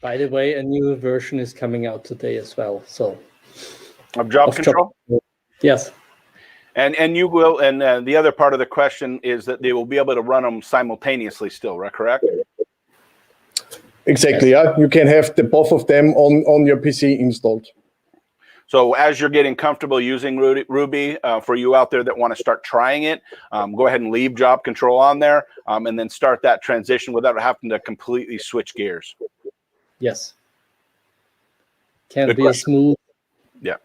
C: By the way, a new version is coming out today as well. So
A: of Job Control?
C: Yes.
A: And you will, and the other part of the question is that they will be able to run them simultaneously still, right? Correct?
B: Exactly, yeah. You can have both of them on your PC installed.
A: So as you're getting comfortable using Ruby, for you out there that want to start trying it, go ahead and leave Job Control on there, and then start that transition without having to completely switch gears.
C: Yes. Can be a smooth.
A: Yeah.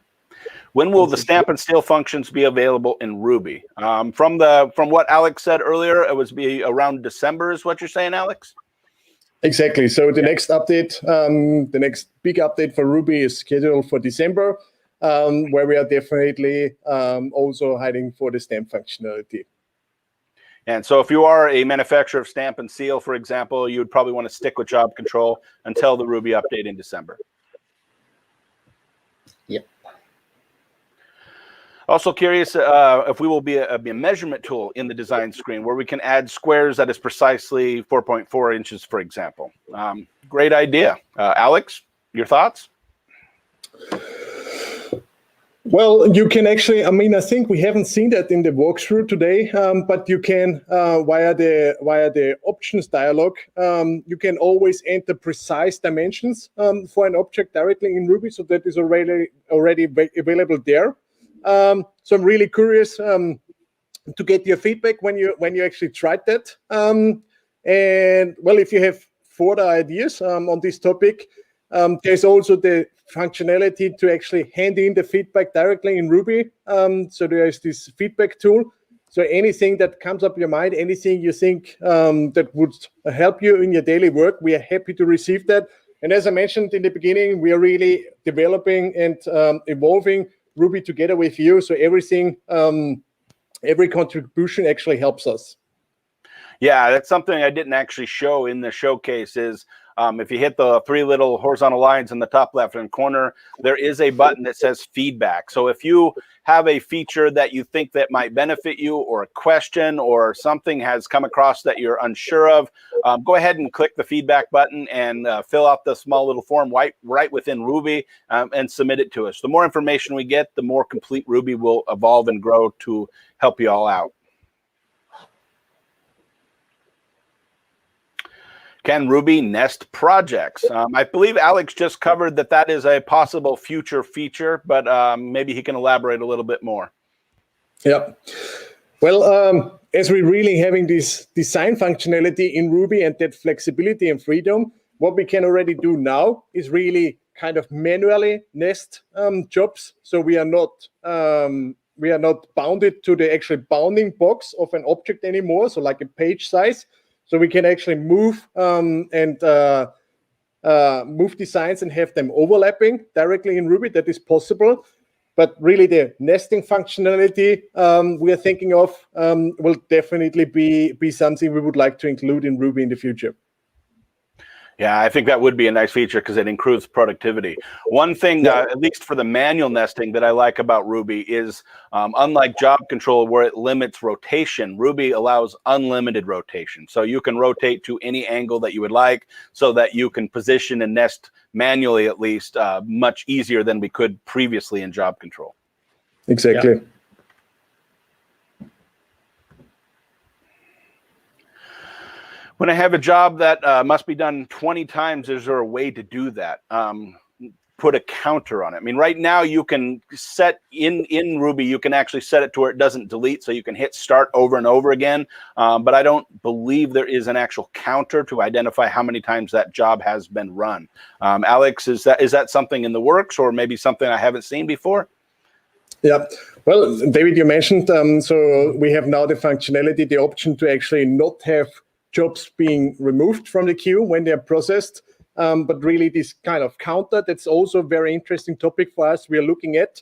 A: When will the stamp and seal functions be available in Ruby? From what Alex said earlier, it was be around December, is what you're saying, Alex?
B: Exactly. So the next update, the next big update for Ruby is scheduled for December, where we are definitely also hiding for the stamp functionality.
A: And so if you are a manufacturer of stamp and seal, for example, you would probably want to stick with Job Control until the Ruby update in December.
C: Yep.
A: Also curious if we will be a measurement tool in the design screen where we can add squares that is precisely 4.4 inches, for example. Great idea. Alex, your thoughts?
B: Well, you can actually, I mean, I think we haven't seen that in the walkthrough today, but you can, via the options dialog, you can always enter precise dimensions for an object directly in Ruby. So that is already available there. So I'm really curious to get your feedback when you actually tried that. And well, if you have further ideas on this topic, there's also the functionality to actually hand in the feedback directly in Ruby. So there is this feedback tool. So anything that comes up your mind, anything you think that would help you in your daily work, we are happy to receive that. And as I mentioned in the beginning, we are really developing and evolving Ruby together with you. So everything, every contribution actually helps us.
A: Yeah, that's something I didn't actually show in the showcase is if you hit the three little horizontal lines in the top left-hand corner, there is a button that says feedback. So if you have a feature that you think that might benefit you, or a question or something has come across that you're unsure of, go ahead and click the feedback button and fill out the small little form right within Ruby and submit it to us. The more information we get, the more complete Ruby will evolve and grow to help you all out. Can Ruby nest projects? I believe Alex just covered that is a possible future feature, but maybe he can elaborate a little bit more.
B: Yeah. Well, as we're really having this design functionality in Ruby and that flexibility and freedom, what we can already do now is really kind of manually nest jobs. So we are not bounded to the actual bounding box of an object anymore. So like a page size. So we can actually move move designs and have them overlapping directly in Ruby. That is possible. But really the nesting functionality we are thinking of will definitely be something we would like to include in Ruby in the future.
A: Yeah, I think that would be a nice feature because it improves productivity. One thing, at least for the manual nesting, that I like about Ruby is, unlike job control where it limits rotation, Ruby allows unlimited rotation. So you can rotate to any angle that you would like so that you can position and nest manually, at least, much easier than we could previously in job control.
B: Exactly.
A: Yeah. When I have a job that must be done 20 times, is there a way to do that? Put a counter on it. I mean, right now you can set in Ruby, you can actually set it to where it doesn't delete, so you can hit start over and over again. But I don't believe there is an actual counter to identify how many times that job has been run. Alex, is that something in the works, or maybe something I haven't seen before?
B: Yeah. Well, David, you mentioned, so we have now the functionality, the option to actually not have jobs being removed from the queue when they're processed, but really this kind of counter, that's also a very interesting topic for us we are looking at.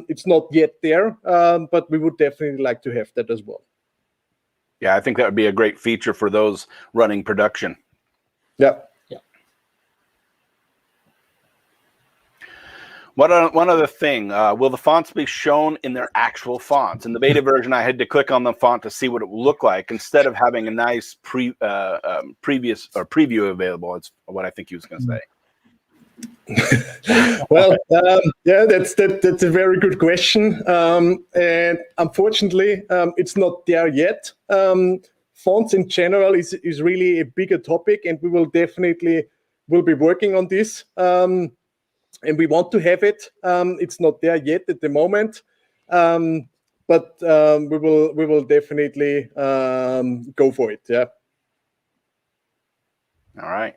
B: It's not yet there, but we would definitely like to have that as well.
A: Yeah, I think that would be a great feature for those running production.
B: Yeah.
A: One other thing, will the fonts be shown in their actual fonts? In the beta version, I had to click on the font to see what it would look like instead of having a nice preview available. It's what I think he was going to
B: say. Well, yeah, that's a very good question, and unfortunately, it's not there yet. Fonts in general is really a bigger topic, and we will definitely be working on this. And we want to have it. It's not there yet at the moment, but we will definitely go for it. Yeah.
A: All right.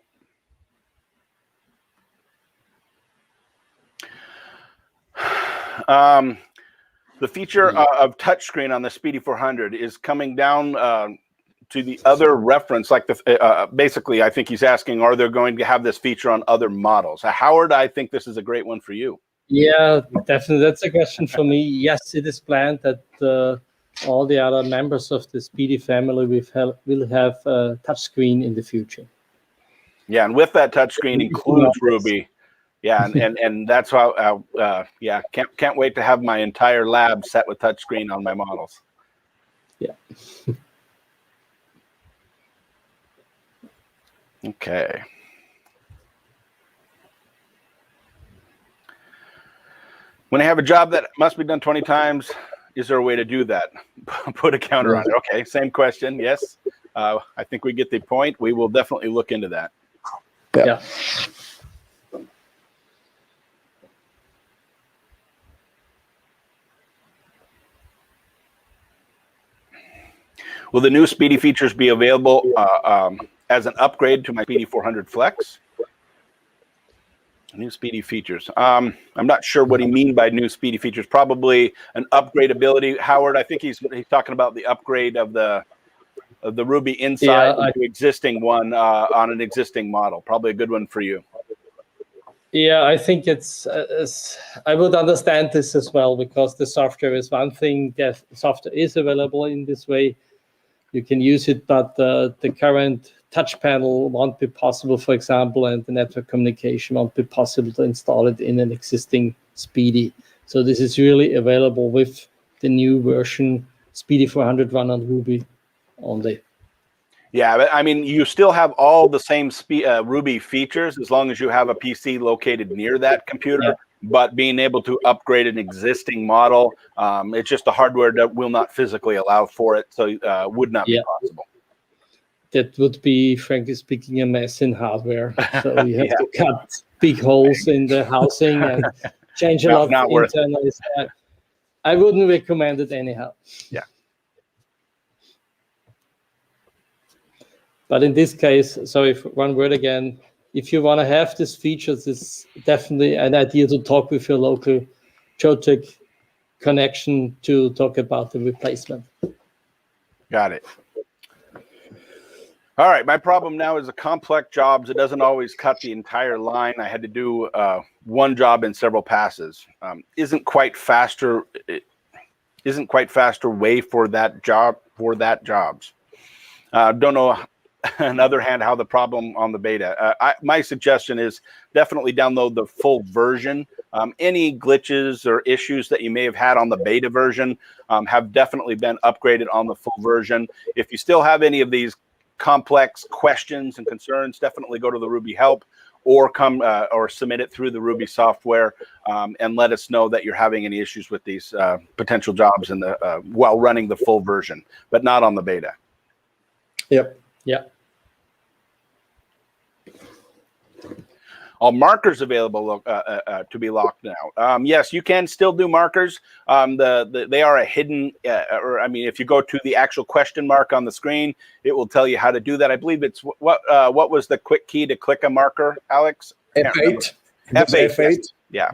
A: The feature of touchscreen on the Speedy 400 is coming down to the other reference, like the basically, I think he's asking, are they going to have this feature on other models? Howard, I think this is a great one for you.
C: Yeah, definitely. That's a question for me. Yes, it is planned that all the other members of the Speedy family will have a touchscreen in the future.
A: Yeah, and with that touchscreen includes Ruby. Yeah, and that's how yeah, can't wait to have my entire lab set with touchscreen on my models.
C: Yeah.
A: Okay. When I have a job that must be done 20 times, is there a way to do that? Put a counter on it. Okay, same question. Yes. I think we get the point. We will definitely look into that.
C: Yeah.
A: Will the new Speedy features be available as an upgrade to my Speedy 400 Flex? New Speedy features. I'm not sure what he means by new Speedy features. Probably an upgrade ability. Howard, I think he's talking about the upgrade of the Ruby inside into existing one on an existing model. Probably a good one for you.
C: Yeah, I think it's. I would understand this as well, because the software is one thing. The software is available in this way. You can use it, but the current touch panel won't be possible, for example, and the network communication won't be possible to install it in an existing Speedy. So this is really available with the new version, Speedy 400 run on Ruby only.
A: Yeah, but I mean, you still have all the same Ruby features as long as you have a PC located near that computer. Yeah. But being able to upgrade an existing model, it's just the hardware that will not physically allow for it, so would not be possible.
C: That would be, frankly speaking, a mess in hardware. So you have to cut big holes in the housing and change a lot internally. I wouldn't recommend it anyhow.
A: Yeah.
C: But in this case, so if one word again, if you want to have these features, it's definitely an idea to talk with your local Trotec connection to talk about the replacement.
A: Got it. All right, my problem now is the complex jobs. It doesn't always cut the entire line. I had to do one job in several passes. Isn't quite faster way for that jobs. Don't know. On the other hand, how the problem on the beta. My suggestion is definitely download the full version. Any glitches or issues that you may have had on the beta version have definitely been upgraded on the full version. If you still have any of these complex questions and concerns, definitely go to the Ruby help or come or submit it through the Ruby software and let us know that you're having any issues with these potential jobs in the while running the full version, but not on the beta.
B: Yep.
C: Yeah.
A: All markers available to be locked now. Yes, you can still do markers. They are a hidden, or I mean, if you go to the actual question mark on the screen, it will tell you how to do that. I believe it's what was the quick key to click a marker, Alex?
B: F8.
A: F8. Yes. Yeah.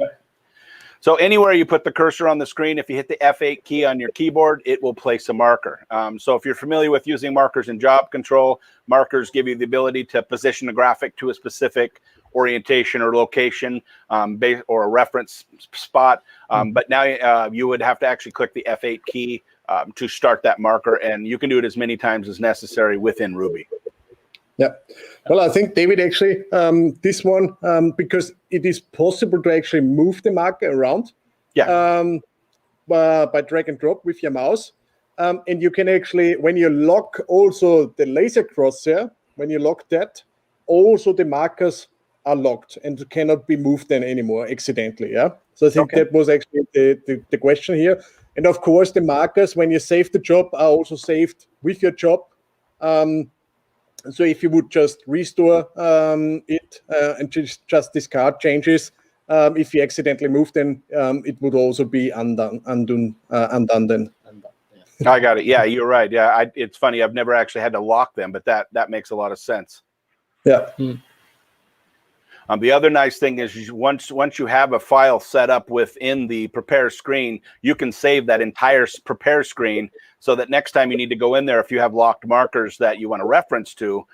A: So anywhere you put the cursor on the screen, if you hit the F8 key on your keyboard, it will place a marker. So if you're familiar with using markers in job control, markers give you the ability to position a graphic to a specific orientation or location or a reference spot. But now you would have to actually click the F8 key to start that marker, and you can do it as many times as necessary within Ruby.
B: Yeah. Well, I think, David, actually, this one, because it is possible to actually move the marker around by drag and drop with your mouse. And you can actually, when you lock also the laser crosshair, when you lock that, also the markers are locked and cannot be moved then anymore accidentally. Yeah. So I think that was actually the question here. And of course, the markers, when you save the job, are also saved with your job. So if you would just restore it and just discard changes, if you accidentally move them, it would also be undone then.
A: I got it. Yeah, you're right. Yeah, it's funny. I've never actually had to lock them, but that makes a lot of sense.
B: Yeah.
A: The other nice thing is once you have a file set up within the prepare screen, you can save that entire prepare screen so that next time you need to go in there, if you have locked markers that you want to reference to,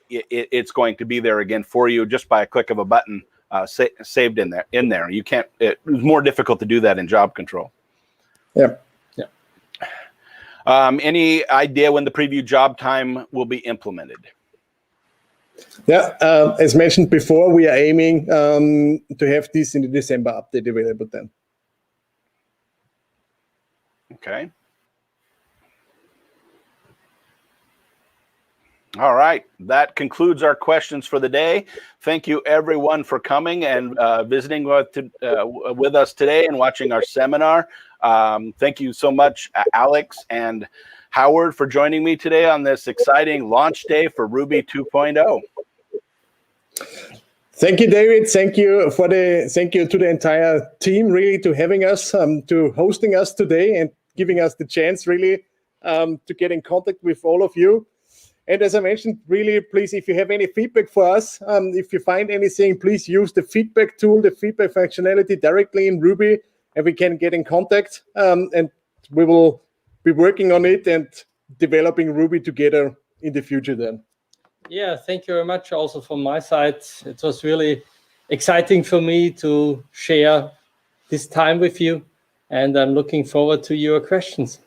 A: it's going to be there again for you just by a click of a button saved in there. You can't. It's more difficult to do that in job control.
B: Yeah.
A: Any idea when the preview job time will be implemented?
B: Yeah, as mentioned before, we are aiming to have this in the December update available then.
A: Okay. All right, that concludes our questions for the day. Thank you everyone for coming and visiting with us today and watching our seminar. Thank you so much, Alex and Howard, for joining me today on this exciting launch day for Ruby 2.0.
B: Thank you, David. Thank you to the entire team, really, to having us, to hosting us today and giving us the chance, really, to get in contact with all of you. And as I mentioned, really, please, if you have any feedback for us, if you find anything, please use the feedback tool, the feedback functionality directly in Ruby, and we can get in contact. And we will be working on it and developing Ruby together in the future then.
C: Yeah, thank you very much also from my side. It was really exciting for me to share this time with you, and I'm looking forward to your questions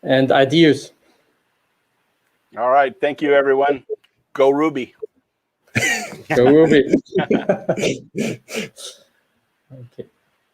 C: and ideas.
A: All right, thank you, everyone. Go Ruby.
C: Go Ruby. Okay.